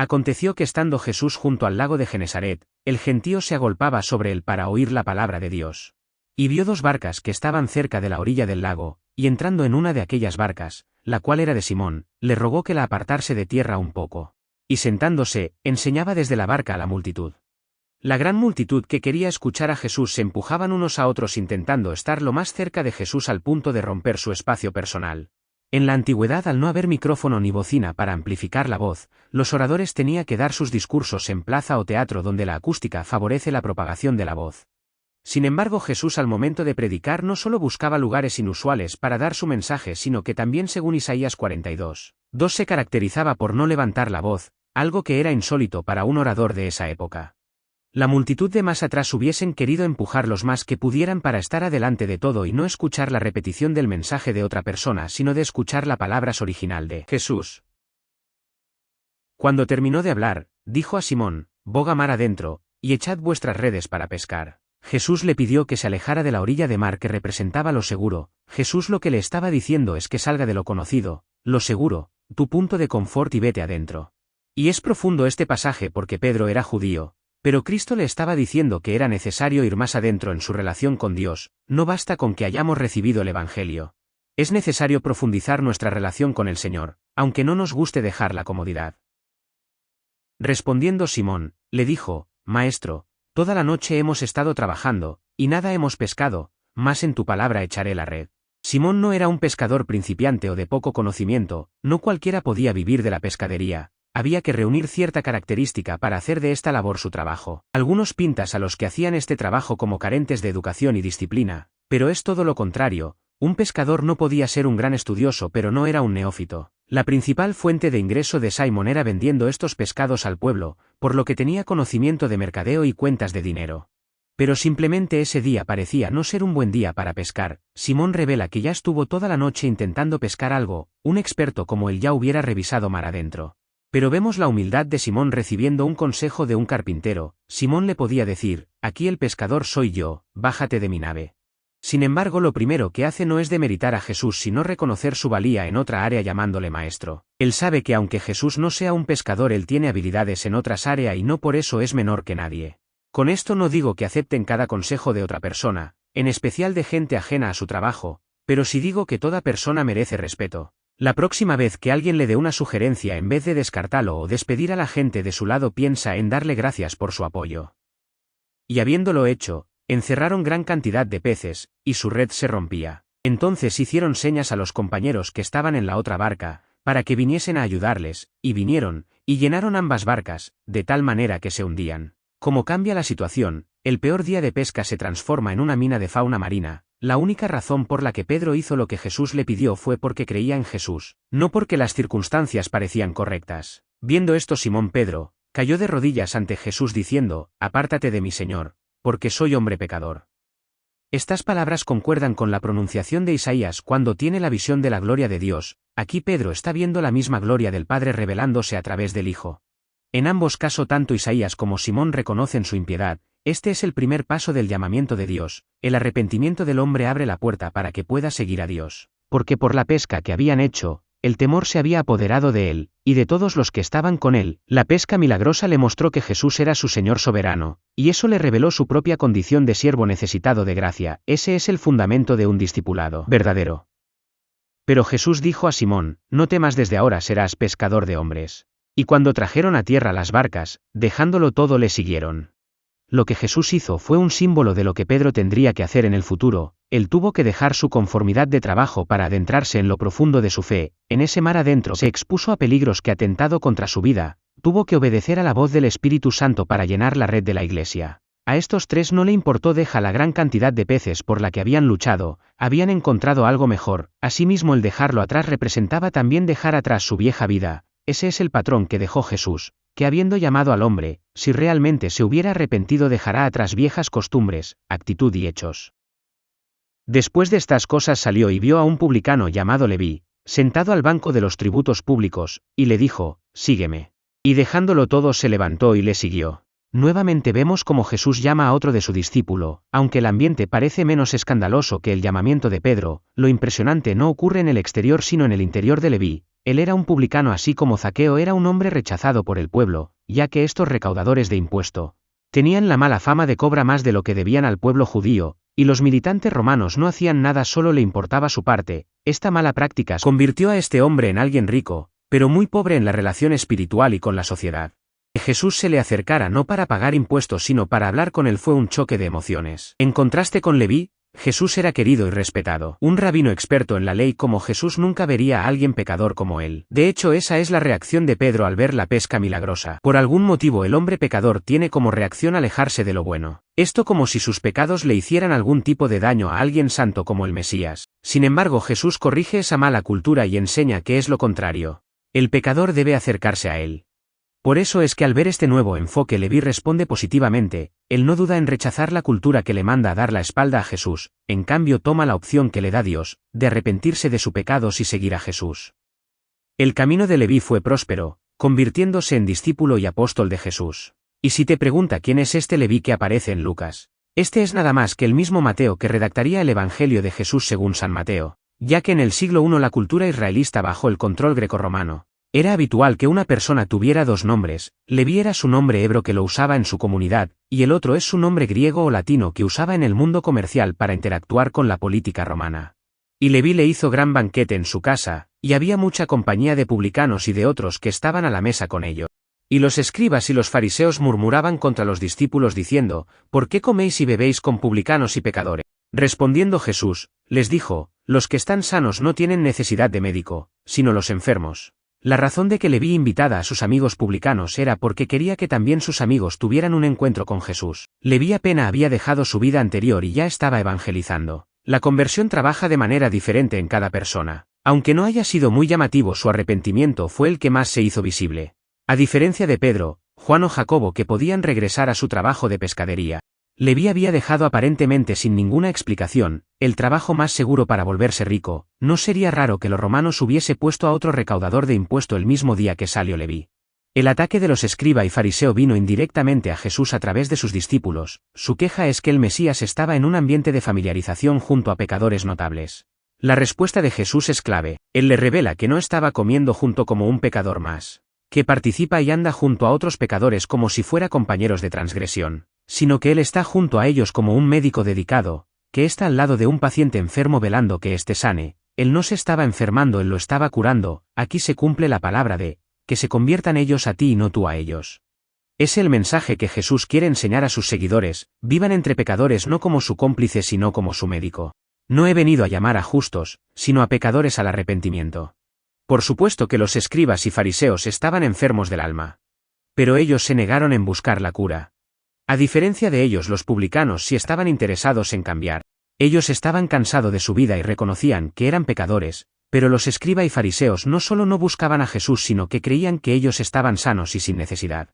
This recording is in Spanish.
Aconteció que estando Jesús junto al lago de Genesaret, el gentío se agolpaba sobre él para oír la palabra de Dios. Y vio 2 barcas que estaban cerca de la orilla del lago, y entrando en una de aquellas barcas, la cual era de Simón, le rogó que la apartase de tierra un poco. Y sentándose, enseñaba desde la barca a la multitud. La gran multitud que quería escuchar a Jesús se empujaban unos a otros intentando estar lo más cerca de Jesús al punto de romper su espacio personal. En la antigüedad, al no haber micrófono ni bocina para amplificar la voz, los oradores tenían que dar sus discursos en plaza o teatro donde la acústica favorece la propagación de la voz. Sin embargo, Jesús al momento de predicar no solo buscaba lugares inusuales para dar su mensaje, sino que también, según Isaías 42:2, se caracterizaba por no levantar la voz, algo que era insólito para un orador de esa época. La multitud de más atrás hubiesen querido empujar los más que pudieran para estar adelante de todo y no escuchar la repetición del mensaje de otra persona, sino de escuchar la palabra original de Jesús. Cuando terminó de hablar, dijo a Simón: «Boga mar adentro, y echad vuestras redes para pescar». Jesús le pidió que se alejara de la orilla de mar que representaba lo seguro. Jesús lo que le estaba diciendo es que salga de lo conocido, lo seguro, tu punto de confort y vete adentro. Y es profundo este pasaje porque Pedro era judío, pero Cristo le estaba diciendo que era necesario ir más adentro en su relación con Dios. No basta con que hayamos recibido el Evangelio. Es necesario profundizar nuestra relación con el Señor, aunque no nos guste dejar la comodidad. Respondiendo Simón, le dijo: «Maestro, toda la noche hemos estado trabajando, y nada hemos pescado, mas en tu palabra echaré la red». Simón no era un pescador principiante o de poco conocimiento, no cualquiera podía vivir de la pescadería. Había que reunir cierta característica para hacer de esta labor su trabajo. Algunos pintas a los que hacían este trabajo como carentes de educación y disciplina, pero es todo lo contrario. Un pescador no podía ser un gran estudioso, pero no era un neófito. La principal fuente de ingreso de Simón era vendiendo estos pescados al pueblo, por lo que tenía conocimiento de mercadeo y cuentas de dinero. Pero simplemente ese día parecía no ser un buen día para pescar. Simón revela que ya estuvo toda la noche intentando pescar algo. Un experto como él ya hubiera revisado mar adentro. Pero vemos la humildad de Simón recibiendo un consejo de un carpintero. Simón le podía decir: «Aquí el pescador soy yo, bájate de mi nave». Sin embargo, lo primero que hace no es demeritar a Jesús, sino reconocer su valía en otra área llamándole maestro. Él sabe que aunque Jesús no sea un pescador, él tiene habilidades en otras áreas y no por eso es menor que nadie. Con esto no digo que acepten cada consejo de otra persona, en especial de gente ajena a su trabajo, pero sí digo que toda persona merece respeto. La próxima vez que alguien le dé una sugerencia, en vez de descartarlo o despedir a la gente de su lado, piensa en darle gracias por su apoyo. Y habiéndolo hecho, encerraron gran cantidad de peces, y su red se rompía. Entonces hicieron señas a los compañeros que estaban en la otra barca, para que viniesen a ayudarles, y vinieron, y llenaron ambas barcas, de tal manera que se hundían. Como cambia la situación, el peor día de pesca se transforma en una mina de fauna marina. La única razón por la que Pedro hizo lo que Jesús le pidió fue porque creía en Jesús, no porque las circunstancias parecían correctas. Viendo esto, Simón Pedro cayó de rodillas ante Jesús diciendo: «Apártate de mí, Señor, porque soy hombre pecador». Estas palabras concuerdan con la pronunciación de Isaías cuando tiene la visión de la gloria de Dios. Aquí Pedro está viendo la misma gloria del Padre revelándose a través del Hijo. En ambos casos, tanto Isaías como Simón reconocen su impiedad. Este es el primer paso del llamamiento de Dios. El arrepentimiento del hombre abre la puerta para que pueda seguir a Dios. Porque por la pesca que habían hecho, el temor se había apoderado de él, y de todos los que estaban con él. La pesca milagrosa le mostró que Jesús era su Señor soberano, y eso le reveló su propia condición de siervo necesitado de gracia. Ese es el fundamento de un discipulado verdadero. Pero Jesús dijo a Simón: «No temas, desde ahora serás pescador de hombres». Y cuando trajeron a tierra las barcas, dejándolo todo, le siguieron. Lo que Jesús hizo fue un símbolo de lo que Pedro tendría que hacer en el futuro. Él tuvo que dejar su conformidad de trabajo para adentrarse en lo profundo de su fe. En ese mar adentro se expuso a peligros que atentado contra su vida. Tuvo que obedecer a la voz del Espíritu Santo para llenar la red de la iglesia. A estos 3 no le importó dejar la gran cantidad de peces por la que habían luchado. Habían encontrado algo mejor. Asimismo, el dejarlo atrás representaba también dejar atrás su vieja vida. Ese es el patrón que dejó Jesús, que habiendo llamado al hombre, si realmente se hubiera arrepentido, dejará atrás viejas costumbres, actitud y hechos. Después de estas cosas salió y vio a un publicano llamado Leví, sentado al banco de los tributos públicos, y le dijo: «Sígueme». Y dejándolo todo se levantó y le siguió. Nuevamente vemos cómo Jesús llama a otro de su discípulo. Aunque el ambiente parece menos escandaloso que el llamamiento de Pedro, lo impresionante no ocurre en el exterior sino en el interior de Leví. Él era un publicano así como Zaqueo era un hombre rechazado por el pueblo, ya que estos recaudadores de impuesto tenían la mala fama de cobrar más de lo que debían al pueblo judío, y los militantes romanos no hacían nada, solo le importaba su parte. Esta mala práctica convirtió a este hombre en alguien rico, pero muy pobre en la relación espiritual y con la sociedad. Que Jesús se le acercara no para pagar impuestos sino para hablar con él fue un choque de emociones. En contraste con Leví, Jesús era querido y respetado. Un rabino experto en la ley como Jesús nunca vería a alguien pecador como él. De hecho, esa es la reacción de Pedro al ver la pesca milagrosa. Por algún motivo el hombre pecador tiene como reacción alejarse de lo bueno. Esto como si sus pecados le hicieran algún tipo de daño a alguien santo como el Mesías. Sin embargo, Jesús corrige esa mala cultura y enseña que es lo contrario. El pecador debe acercarse a él. Por eso es que al ver este nuevo enfoque Leví responde positivamente, él no duda en rechazar la cultura que le manda a dar la espalda a Jesús, en cambio toma la opción que le da Dios, de arrepentirse de sus pecados y seguir a Jesús. El camino de Leví fue próspero, convirtiéndose en discípulo y apóstol de Jesús. Y si te pregunta quién es este Leví que aparece en Lucas, este es nada más que el mismo Mateo que redactaría el Evangelio de Jesús según San Mateo, ya que en el siglo I la cultura israelita bajo el control grecorromano. Era habitual que una persona tuviera dos nombres, Leví era su nombre hebreo que lo usaba en su comunidad, y el otro es su nombre griego o latino que usaba en el mundo comercial para interactuar con la política romana. Y Leví le hizo gran banquete en su casa, y había mucha compañía de publicanos y de otros que estaban a la mesa con ellos. Y los escribas y los fariseos murmuraban contra los discípulos diciendo, ¿por qué coméis y bebéis con publicanos y pecadores? Respondiendo Jesús, les dijo, los que están sanos no tienen necesidad de médico, sino los enfermos. La razón de que Leví invitara a sus amigos publicanos era porque quería que también sus amigos tuvieran un encuentro con Jesús. Leví apenas había dejado su vida anterior y ya estaba evangelizando. La conversión trabaja de manera diferente en cada persona. Aunque no haya sido muy llamativo, su arrepentimiento fue el que más se hizo visible. A diferencia de Pedro, Juan o Jacobo que podían regresar a su trabajo de pescadería, Leví había dejado aparentemente sin ninguna explicación, el trabajo más seguro para volverse rico. No sería raro que los romanos hubiese puesto a otro recaudador de impuesto el mismo día que salió Leví. El ataque de los escriba y fariseo vino indirectamente a Jesús a través de sus discípulos. Su queja es que el Mesías estaba en un ambiente de familiarización junto a pecadores notables. La respuesta de Jesús es clave. Él le revela que no estaba comiendo junto como un pecador más, que participa y anda junto a otros pecadores como si fuera compañeros de transgresión, sino que él está junto a ellos como un médico dedicado, que está al lado de un paciente enfermo velando que éste sane. Él no se estaba enfermando, él lo estaba curando. Aquí se cumple la palabra de, que se conviertan ellos a ti y no tú a ellos. Es el mensaje que Jesús quiere enseñar a sus seguidores, vivan entre pecadores no como su cómplice sino como su médico. No he venido a llamar a justos, sino a pecadores al arrepentimiento. Por supuesto que los escribas y fariseos estaban enfermos del alma. Pero ellos se negaron en buscar la cura. A diferencia de ellos, los publicanos sí estaban interesados en cambiar. Ellos estaban cansados de su vida y reconocían que eran pecadores, pero los escriba y fariseos no solo no buscaban a Jesús sino que creían que ellos estaban sanos y sin necesidad.